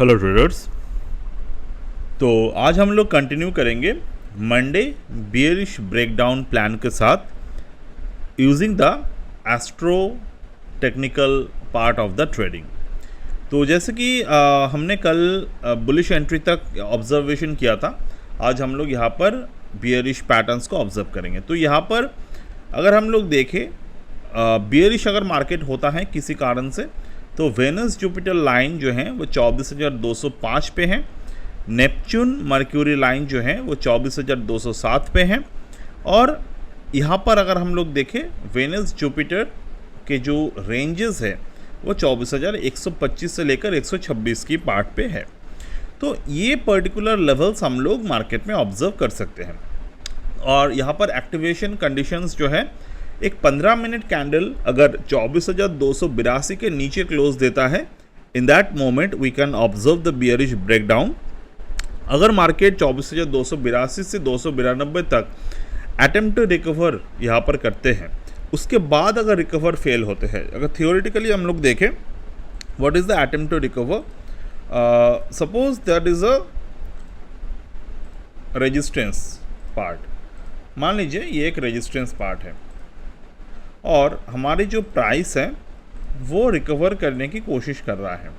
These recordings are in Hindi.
Hello traders. तो आज हम लोग कंटिन्यू करेंगे मंडे बियरिश ब्रेकडाउन प्लान के साथ using the astro technical part of the trading. तो जैसे कि हमने कल बुलिश एंट्री तक ऑब्जर्वेशन किया था, आज हम लोग यहाँ पर बियरिश पैटर्न्स को ऑब्जर्व करेंगे। तो यहाँ पर अगर हम लोग देखें बियरिश अगर मार्केट होता है किसी कारण से, तो वेनस जुपिटर लाइन जो है वो 24,205 पे है, नेपच्यून मर्क्यूरी लाइन जो है वो 24,207 पे है, और यहाँ पर अगर हम लोग देखें वेनस जुपिटर के जो रेंजेस है वो 24,125 से लेकर 126 की पार्ट पे है। तो ये पर्टिकुलर लेवल्स हम लोग मार्केट में ऑब्जर्व कर सकते हैं। और यहाँ पर एक्टिवेशन कंडीशंस जो है, एक 15 मिनट कैंडल अगर 24,282 के नीचे क्लोज देता है, in that moment we can observe the bearish breakdown. अगर मार्केट 24,282 से 292 तक अटेम्प्ट टू रिकवर यहाँ पर करते हैं, उसके बाद अगर रिकवर फेल होते हैं, अगर थियोरेटिकली हम लोग देखें what is the attempt to recover, suppose that is a resistance part, मान लीजिए ये एक रेजिस्टेंस पार्ट है और हमारी जो प्राइस है वो रिकवर करने की कोशिश कर रहा है,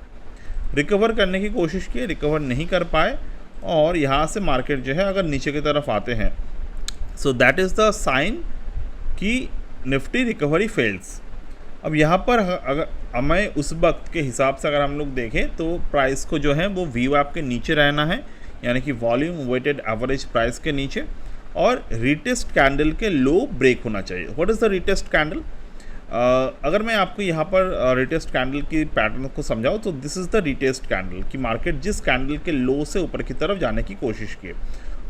रिकवर करने की कोशिश की, रिकवर नहीं कर पाए और यहाँ से मार्केट जो है अगर नीचे की तरफ आते हैं, so that is the sign कि निफ्टी रिकवरी फेल्स। अब यहाँ पर अगर हमें उस वक्त के हिसाब से अगर हम लोग देखें तो प्राइस को जो है वो वी वैप के नीचे रहना है, यानी कि वॉल्यूम वेटेड एवरेज प्राइस के नीचे, और रिटेस्ट कैंडल के लो ब्रेक होना चाहिए। What is the retest candle? अगर मैं आपको यहाँ पर रिटेस्ट कैंडल की पैटर्न को समझाऊँ तो this is the retest candle, कि मार्केट जिस कैंडल के लो से ऊपर की तरफ जाने की कोशिश की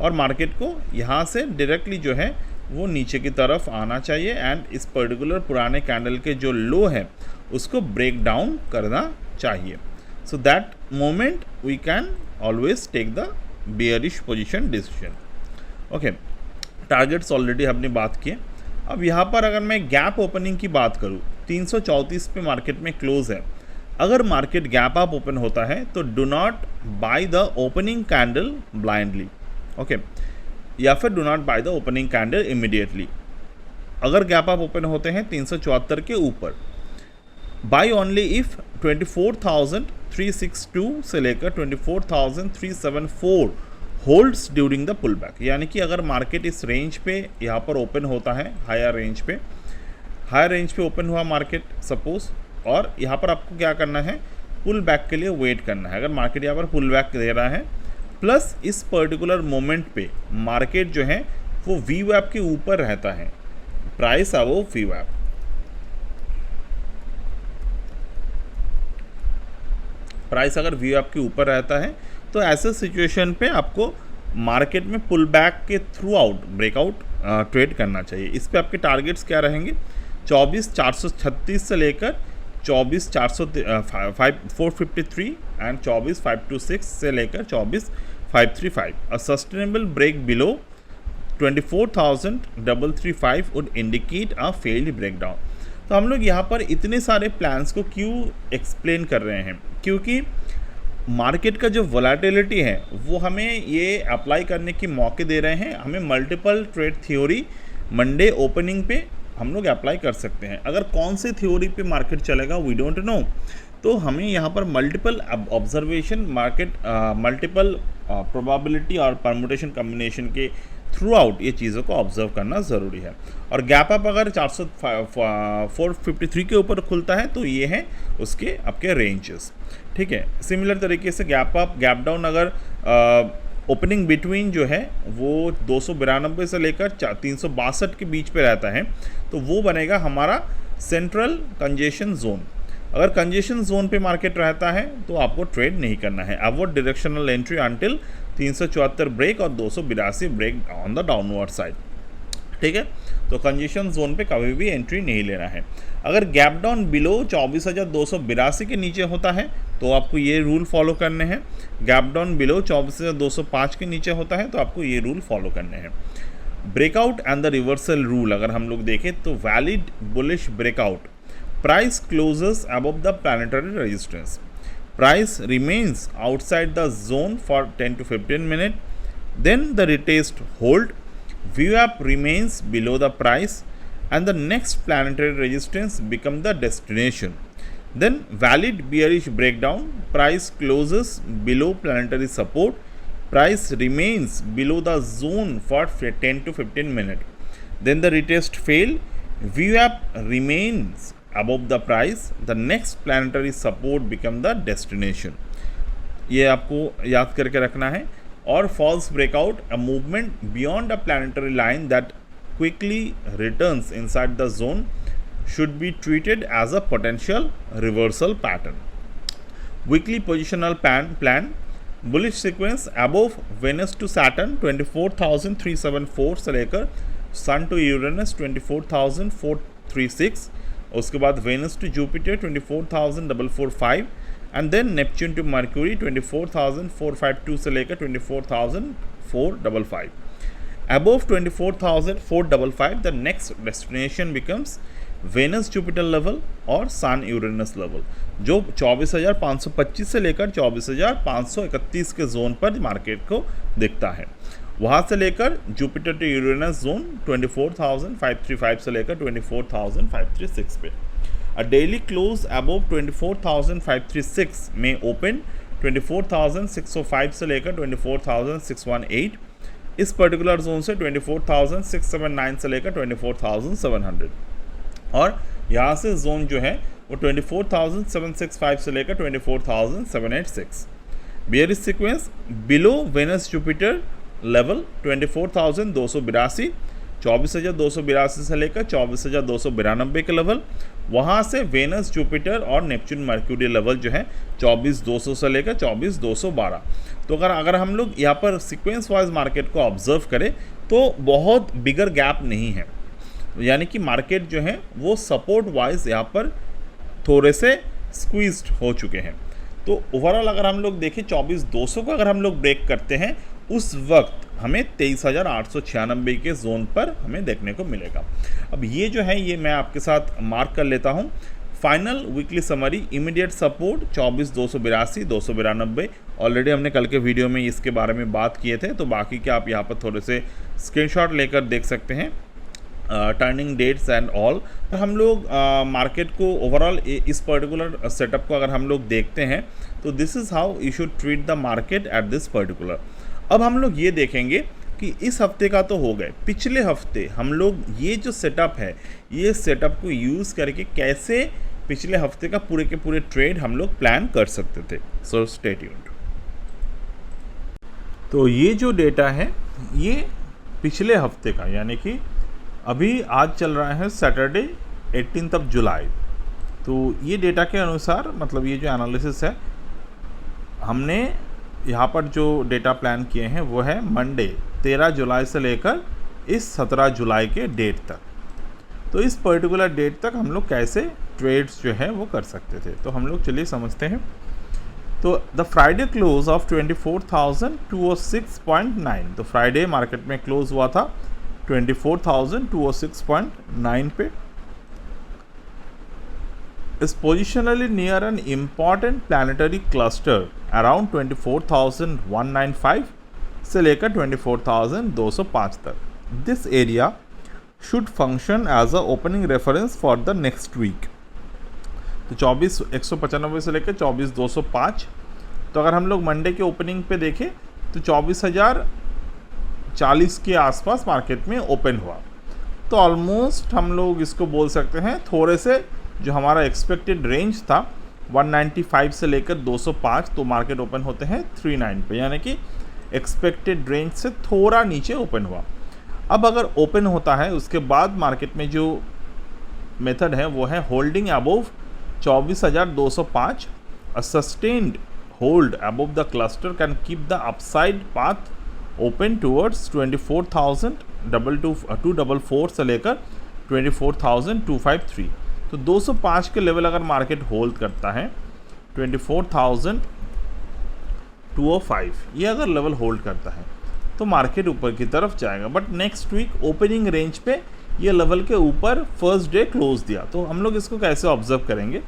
और मार्केट को यहाँ से डायरेक्टली जो है वो नीचे की तरफ आना चाहिए, एंड इस पर्टिकुलर पुराने कैंडल के जो लो है उसको ब्रेक डाउन करना चाहिए। So that moment we can always take the bearish position decision. Okay, targets already हमने बात किए। अब यहाँ पर अगर मैं गैप ओपनिंग की बात करूँ, 334 पे मार्केट में क्लोज है, अगर मार्केट गैप अप ओपन होता है तो do not by the opening candle blindly, okay, या फिर do not by the opening candle immediately. अगर गैप अप ओपन होते हैं 374 के ऊपर, बाय ओनली इफ 24,362 से लेकर 24,374 holds during the pull back, यानी कि अगर मार्केट इस रेंज पे यहाँ पर ओपन होता है, हायर रेंज पे ओपन हुआ मार्केट सपोज, और यहाँ पर आपको क्या करना है, पुल बैक के लिए वेट करना है। अगर मार्केट यहाँ पर पुल बैक दे रहा है प्लस इस पर्टिकुलर मोमेंट पे मार्केट जो है वो वी वैप के ऊपर रहता है, प्राइस अबव वी वैप, प्राइस अगर वी वैप के ऊपर रहता है तो ऐसे सिचुएशन पे आपको मार्केट में पुल बैक के थ्रू आउट ब्रेकआउट ट्रेड करना चाहिए। इस पे आपके टारगेट्स क्या रहेंगे, 24,436 से लेकर 24,453 एंड 24,526 से लेकर 24,535। A sustainable break below 24,335 would indicate a failed breakdown. तो हम लोग यहाँ पर इतने सारे प्लान्स को क्यों एक्सप्लेन कर रहे हैं, क्योंकि मार्केट का जो वोलेटिलिटी है वो हमें ये अप्लाई करने की मौके दे रहे हैं। हमें multiple trade theory Monday opening पे हम लोग अप्लाई कर सकते हैं। अगर कौन सी थ्योरी पे मार्केट चलेगा वी डोंट नो, तो हमें यहाँ पर multiple observation, market multiple probability और परमुटेशन कम्बिनेशन के थ्रू आउट ये चीज़ों को ऑब्जर्व करना ज़रूरी है। और गैप अप अगर 453 के ऊपर खुलता है तो ये है उसके आपके रेंजेस, ठीक है। सिमिलर तरीके से गैप अप गैप डाउन अगर ओपनिंग बिटवीन जो है वो 292 से लेकर 362 के बीच पे रहता है तो वो बनेगा हमारा सेंट्रल कंजेशन जोन। अगर कंजेशन जोन पे मार्केट रहता है तो आपको ट्रेड नहीं करना है, avoid directional entry until 374 break और 282 break on the downward side, ठीक है। तो कंजेशन जोन पे कभी भी एंट्री नहीं लेना है। अगर गैप डाउन बिलो 24,282 के नीचे होता है तो आपको ये रूल फॉलो करने हैं, गैप डाउन बिलो 24,205 के नीचे होता है तो आपको ये रूल फॉलो करने हैं। Breakout and the reversal rule अगर हम लोग देखें तो valid bullish breakout, price closes above the planetary resistance, price remains outside the zone for 10 to 15 minutes, then the retest hold, VWAP remains below the price, and the next planetary resistance become the destination. Then valid bearish breakdown, price closes below planetary support, price remains below the zone for 10 to 15 minutes. Then the retest fail, VWAP remains above the price, the next planetary support become the destination. ये आपको याद करके रखना है. और false breakout, a movement beyond a planetary line that quickly returns inside the zone should be treated as a potential reversal pattern. Weekly positional plan, bullish sequence above Venus to Saturn 24,374 से लेकर सन टू यूरेनस 24,436, उसके बाद Venus to Jupiter 24,445 and then Neptune to Mercury 24,452 से लेकर 24,455. Above 24,455 the next destination becomes Venus Jupiter level और सन यूरेनस लेवल, जो 24,525 से लेकर 24,531 के जोन पर मार्केट को दिखता है. वहाँ से लेकर जुपिटर टू यूरेनस जोन 24,535 से लेकर 24,536 पे. अ डेली क्लोज अबव 24,536 में ओपन 24,605 से लेकर 24,618. इस पर्टिकुलर जोन से 24,679 से लेकर 24,700 और यहाँ से जोन जो है वो 24,765 से लेकर 24,786. Bearish sequence below Venus Jupiter level 24,282, 24,282 से लेकर 24,292 के लेवल. वहाँ से वेनस जुपिटर और नेपच्यून मर्क्यूरी लेवल जो है 24,200 से लेकर 24,212. तो अगर हम लोग यहाँ पर सीक्वेंस वाइज मार्केट को ऑब्जर्व करें तो बहुत बिगर गैप नहीं है, यानी कि मार्केट जो है वो सपोर्ट वाइज यहाँ पर थोड़े से स्क्वीज्ड हो चुके हैं. तो ओवरऑल अगर हम लोग देखें 24,200 को अगर हम लोग ब्रेक करते हैं उस वक्त हमें 23,896 के जोन पर हमें देखने को मिलेगा. अब ये जो है ये मैं आपके साथ मार्क कर लेता हूँ. Final weekly summary, immediate support 24,282, 292. Already हमने कल के वीडियो में इसके बारे में बात किए थे, तो बाकी के आप यहाँ पर थोड़े से स्क्रीनशॉट लेकर देख सकते हैं, टर्निंग डेट्स एंड ऑल. तो हम लोग मार्केट को ओवरऑल इस पर्टिकुलर सेटअप को अगर हम लोग देखते हैं तो this is how you should treat the market at this particular. अब हम लोग ये देखेंगे कि इस हफ्ते का तो हो गए, पिछले हफ्ते हम लोग ये जो सेटअप है ये सेटअप को यूज़ करके कैसे पिछले हफ्ते का पूरे के पूरे ट्रेड हम लोग प्लान कर सकते थे. So stay tuned. तो ये जो डेटा है ये पिछले हफ्ते का, यानी कि अभी आज चल रहा है सैटरडे 18 जुलाई. तो ये डेटा के अनुसार मतलब ये जो एनालिसिस है हमने यहाँ पर जो डेटा प्लान किए हैं वो है मंडे 13 जुलाई से लेकर इस 17 जुलाई के डेट तक. तो इस पर्टिकुलर डेट तक हम लोग कैसे ट्रेड्स जो है वो कर सकते थे, तो हम लोग चलिए समझते हैं. तो द फ्राइडे क्लोज ऑफ 24,206.9, तो फ्राइडे मार्केट में क्लोज हुआ था 24,206.9 पे. is positionally near an important planetary cluster around 24,195 से लेकर 24,205 तक. This area should function as a opening reference for the next week. तो 24,195 से लेकर 24,205. तो अगर हम लोग मंडे के ओपनिंग पे देखें तो 24,040 के आसपास मार्केट में ओपन हुआ. तो ऑलमोस्ट हम लोग इसको बोल सकते हैं थोड़े से जो हमारा एक्सपेक्टेड रेंज था 195 से लेकर 205, तो मार्केट ओपन होते हैं 39 पे, यानी कि एक्सपेक्टेड रेंज से थोड़ा नीचे ओपन हुआ. अब अगर ओपन होता है उसके बाद मार्केट में जो मेथड है वो है holding above 24,205. A sustained hold above the cluster can keep the upside path open towards 24,244 से लेकर 24,253. तो 205 के लेवल अगर मार्केट होल्ड करता है 24,205 ये अगर लेवल होल्ड करता है तो मार्केट ऊपर की तरफ जाएगा. But next week opening range पे ये लेवल के ऊपर फर्स्ट डे क्लोज दिया. तो हम लोग इसको कैसे ऑब्जर्व करेंगे,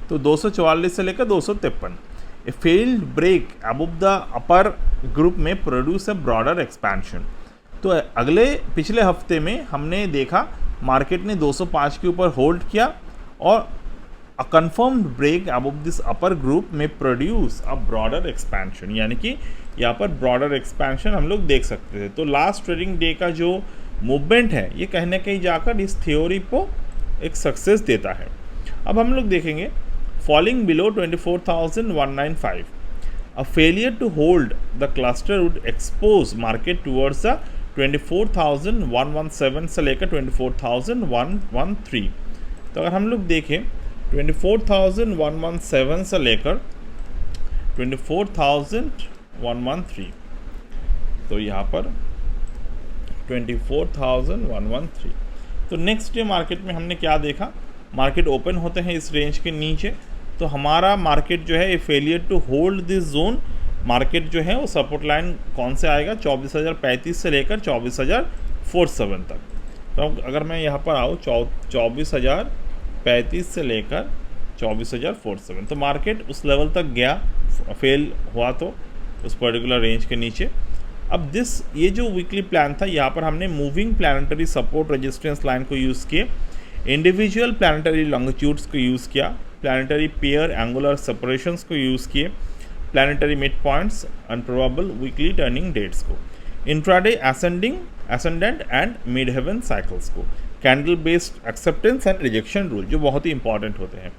तो 244 से लेकर 253 a failed break above the upper group में प्रोड्यूस अ ब्रॉडर एक्सपेंशन। तो अगले पिछले हफ्ते में हमने देखा मार्केट ने 205 के ऊपर होल्ड किया और a confirmed break above this upper group में प्रोड्यूस अ ब्रॉडर एक्सपेंशन, यानी कि यहाँ पर ब्रॉडर एक्सपेंशन हम लोग देख सकते थे। तो लास्ट ट्रेडिंग डे का जो मूवमेंट है ये कहीं ना कहीं जाकर इस थ्योरी को एक सक्सेस देता है। अब हम लोग देखेंगे falling below 24,195, a failure to hold the cluster would expose market towards the 24,117 से लेकर 24,113। तो अगर हम लोग देखें 24,117 से लेकर 24,113, तो यहाँ पर 24,113। तो नेक्स्ट डे मार्केट में हमने क्या देखा, मार्केट ओपन होते हैं इस रेंज के नीचे, तो हमारा मार्केट जो है ये failure to hold this zone, market जो है वो सपोर्ट लाइन कौन से आएगा 24,035 से लेकर 24,047 तक। तो अगर मैं यहाँ पर आऊँ 24,035 से लेकर 24,047, तो मार्केट उस लेवल तक गया, फेल हुआ तो उस पर्टिकुलर रेंज के नीचे। अब ये जो वीकली प्लान था यहाँ पर हमने moving planetary support resistance line को यूज़ किए, इंडिविजुअल प्लानिटरी लॉन्गिट्यूड्स को यूज़ किया, प्लानिटरी पेयर एंगुलर सेपरेशंस को यूज़ किए, planetary midpoints and probable weekly turning dates को, intraday ascendant and midheaven cycles को, candle based acceptance and rejection rule जो बहुत ही इंपॉर्टेंट होते हैं।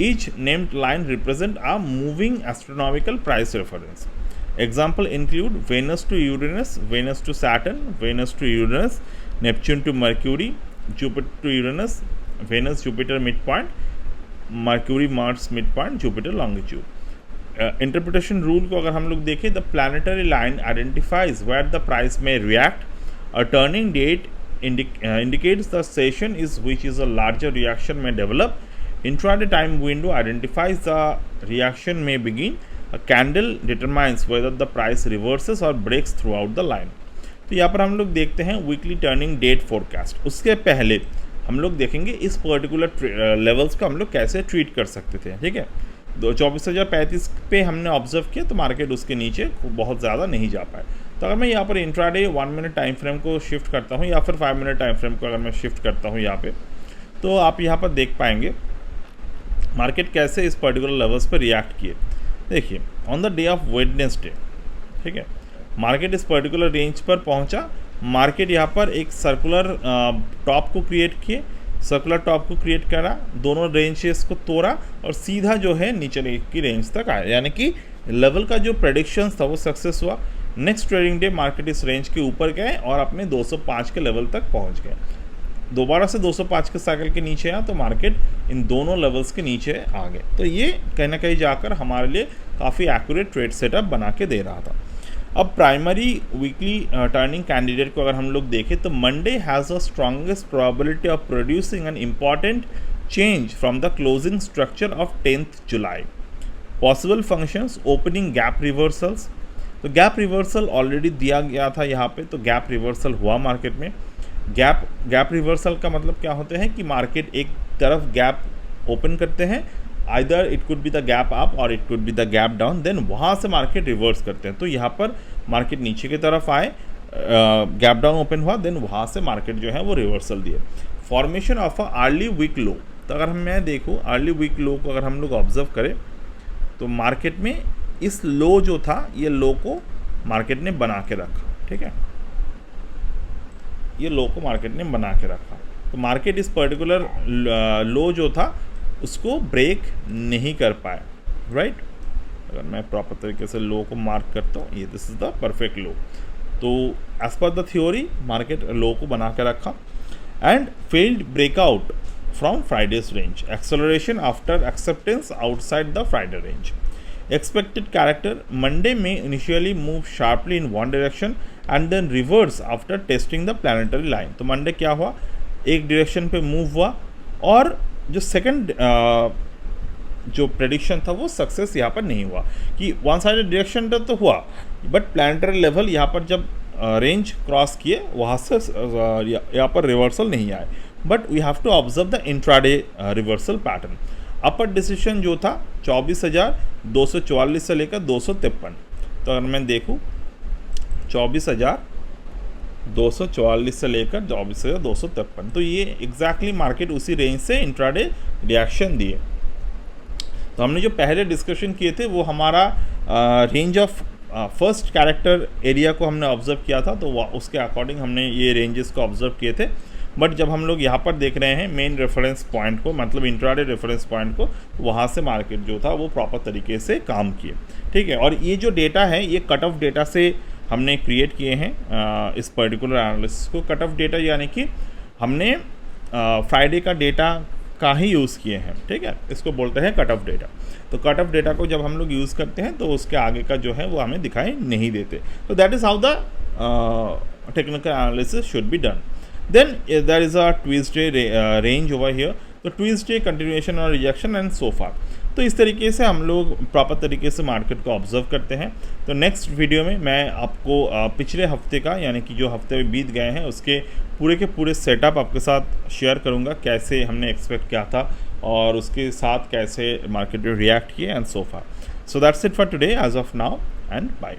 Each named line represent a moving astronomical price reference. Example include Venus to Uranus, Venus to Saturn, Venus to Uranus, Neptune to Mercury, Jupiter to Uranus, Venus Jupiter midpoint, Mercury Mars midpoint, Jupiter longitude. Interpretation rule को अगर हम लोग देखें, the planetary line identifies where the price may react. A turning date indicates the session which is a larger reaction may develop. Intraday time window identifies the reaction may begin. A candle determines whether the price reverses or breaks throughout the line. तो यहाँ पर हम लोग देखते हैं वीकली टर्निंग डेट फोरकास्ट। उसके पहले हम लोग देखेंगे इस पर्टिकुलर लेवल्स को हम लोग कैसे ट्रीट कर सकते थे, ठीक है। 24,035 पे हमने ऑब्जर्व किया तो मार्केट उसके नीचे बहुत ज़्यादा नहीं जा पाए। तो अगर मैं यहाँ पर इंट्राडे 1 मिनट टाइम फ्रेम को शिफ्ट करता हूँ या फिर 5 मिनट टाइम फ्रेम को अगर मैं शिफ्ट करता हूँ यहाँ पे, तो आप यहाँ पर देख पाएंगे मार्केट कैसे इस पर्टिकुलर लेवल्स पर रिएक्ट किए। देखिए on the day of Wednesday, ठीक है, मार्केट इस पर्टिकुलर रेंज पर पहुंचा, मार्केट यहाँ पर एक सर्कुलर टॉप को क्रिएट किए, सर्कुलर टॉप को क्रिएट करा, दोनों रेंजेस को तोड़ा और सीधा जो है नीचे की रेंज तक आया, यानी कि लेवल का जो प्रेडिक्शंस था वो सक्सेस हुआ। नेक्स्ट ट्रेडिंग डे मार्केट इस रेंज के ऊपर गए और अपने 205 के लेवल तक पहुँच गए। दोबारा से 205 के साइकिल के नीचे आया तो मार्केट इन दोनों लेवल्स के नीचे आ गए। तो ये कहीं ना कहीं जाकर हमारे लिए काफ़ी एक्यूरेट ट्रेड सेटअप बना के दे रहा था। अब प्राइमरी वीकली टर्निंग कैंडिडेट को अगर हम लोग देखें तो Monday has a strongest probability of producing an important change from the closing structure of 10th July. Possible functions opening gap reversals, तो गैप रिवर्सल ऑलरेडी दिया गया था यहाँ पे, तो गैप रिवर्सल हुआ मार्केट में। गैप रिवर्सल का मतलब क्या होते हैं कि मार्केट एक तरफ गैप ओपन करते हैं, either it could be the gap up or it could be the gap down, then वहाँ से मार्केट रिवर्स करते हैं। तो यहाँ पर मार्केट नीचे की तरफ आए, गैप डाउन ओपन हुआ, देन वहाँ से मार्केट जो है वो रिवर्सल दिए। Formation of a early week low, तो अगर मैं देखूँ अर्ली वीक लो को अगर हम लोग ऑब्जर्व करें तो मार्केट में इस लो जो था ये लो को मार्केट ने बना के रखा, ठीक है, ये लो को मार्केट ने बना के रखा। तो मार्केट इस पर्टिकुलर लो जो था उसको ब्रेक नहीं कर पाए, राइट। अगर मैं प्रॉपर तरीके से लो को मार्क करता हूँ, ये दिस इज द परफेक्ट लो। तो as per the theory market लो को बना के रखा and failed breakout from Fridays range, acceleration after acceptance outside the Friday range. Expected character, Monday may initially move sharply in one direction and then reverse after testing the planetary line. तो Monday क्या हुआ, एक डायरेक्शन पे मूव हुआ और जो सेकंड जो प्रेडिक्शन था वो सक्सेस यहाँ पर नहीं हुआ कि वन साइडेड डायरेक्शन तो हुआ, बट प्लानिटरी लेवल यहाँ पर जब रेंज क्रॉस किए वहाँ से यहाँ पर रिवर्सल नहीं आए, but we have to observe the intraday reversal pattern. Upper decision जो था 24,244 से लेकर 253। तो अगर मैं देखूँ 24,244 से लेकर 24,253, तो ये एग्जैक्टली मार्केट उसी रेंज से इंट्राडे रिएक्शन दिए। तो हमने जो पहले डिस्कशन किए थे वो हमारा range of first character area को हमने ऑब्जर्व किया था, तो उसके अकॉर्डिंग हमने ये रेंजेस को ऑब्जर्व किए थे। बट जब हम लोग यहाँ पर देख रहे हैं मेन रेफरेंस पॉइंट को, मतलब इंट्राडे रेफरेंस पॉइंट को, वहाँ से मार्केट जो था वो प्रॉपर तरीके से काम किए। ठीक है, और ये जो डेटा है ये कट ऑफ डेटा से हमने क्रिएट किए हैं इस पर्टिकुलर एनालिसिस को। कट ऑफ डेटा यानी कि हमने फ्राइडे का डेटा का ही यूज़ किए हैं। ठीक है, इसको बोलते हैं कट ऑफ डेटा। तो कट ऑफ डेटा को जब हम लोग यूज़ करते हैं तो उसके आगे का जो है वो हमें दिखाई नहीं देते। तो that is how the technical analysis should be done. Then there is a Tuesday range over here. तो Tuesday continuation और रिजेक्शन एंड so far। तो इस तरीके से हम लोग प्रॉपर तरीके से मार्केट को ऑब्जर्व करते हैं। तो नेक्स्ट वीडियो में मैं आपको पिछले हफ्ते का, यानी कि जो हफ्ते में बीत गए हैं, उसके पूरे के पूरे सेटअप आपके साथ शेयर करूंगा, कैसे हमने एक्सपेक्ट किया था और उसके साथ कैसे मार्केट ने रिएक्ट किए and so far। So that's it for today as of now and bye.